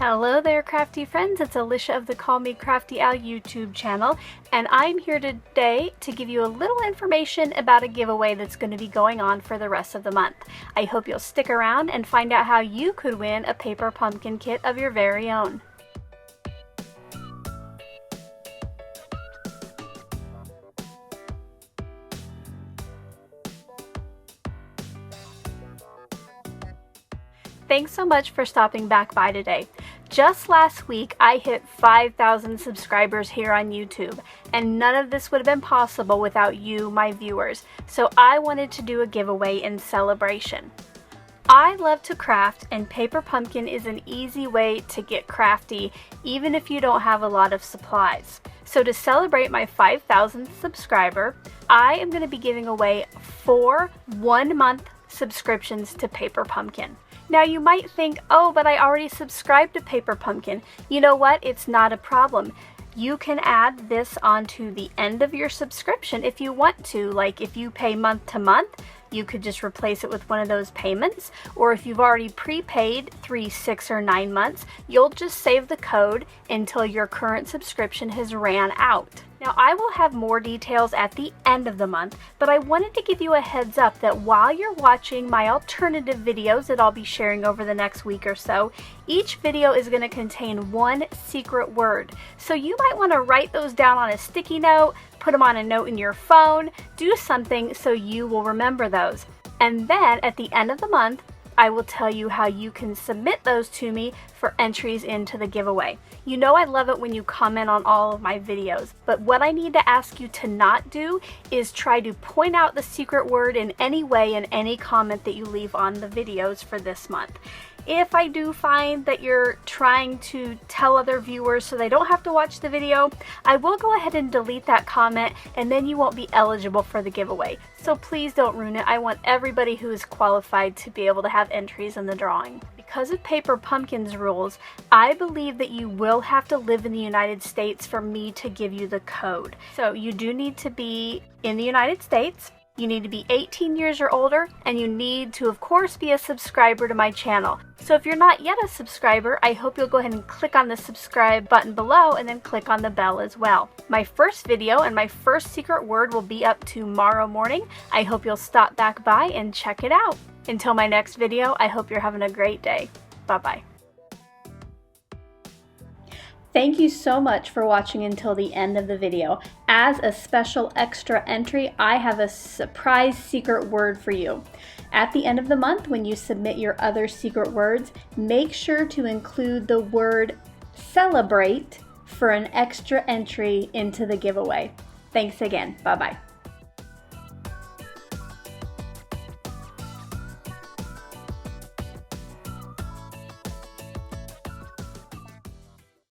Hello there, crafty friends. It's Alicia of the Call Me Crafty Al YouTube channel, and I'm here today to give you a little information about a giveaway that's going to be going on for the rest of the month. I hope you'll stick around and find out how you could win a paper pumpkin kit of your very own. Thanks so much for stopping back by today. Just last week, I hit 5,000 subscribers here on YouTube, and none of this would have been possible without you, my viewers. So I wanted to do a giveaway in celebration. I love to craft, and paper pumpkin is an easy way to get crafty, even if you don't have a lot of supplies. So to celebrate my 5,000th subscriber, I am going to be giving away 4 one-month subscriptions to Paper Pumpkin. Now you might think, oh, but I already subscribed to Paper Pumpkin. You know what? It's not a problem. You can add this onto the end of your subscription if you want to. Like if you pay month to month, you could just replace it with one of those payments. Or if you've already prepaid 3, 6, or 9 months, you'll just save the code until your current subscription has ran out. Now I will have more details at the end of the month, but I wanted to give you a heads up that while you're watching my alternative videos that I'll be sharing over the next week or so, each video is going to contain one secret word. So you might want to write those down on a sticky note, put them on a note in your phone, do something so you will remember those. And then at the end of the month, I will tell you how you can submit those to me for entries into the giveaway. You know I love it when you comment on all of my videos, but what I need to ask you to not do is try to point out the secret word in any way in any comment that you leave on the videos for this month. If I do find that you're trying to tell other viewers so they don't have to watch the video, I will go ahead and delete that comment, and then you won't be eligible for the giveaway. So please don't ruin it. I want everybody who is qualified to be able to have entries in the drawing. Because of Paper Pumpkin's rules, I believe that you will have to live in the United States for me to give you the code. So you do need to be in the United States. You need to be 18 years or older, and you need to, of course, be a subscriber to my channel. So if you're not yet a subscriber, I hope you'll go ahead and click on the subscribe button below and then click on the bell as well. My first video and my first secret word will be up tomorrow morning. I hope you'll stop back by and check it out. Until my next video, I hope you're having a great day. Bye-bye. Thank you so much for watching until the end of the video. As a special extra entry, I have a surprise secret word for you. At the end of the month, when you submit your other secret words, make sure to include the word celebrate for an extra entry into the giveaway. Thanks again. Bye-bye.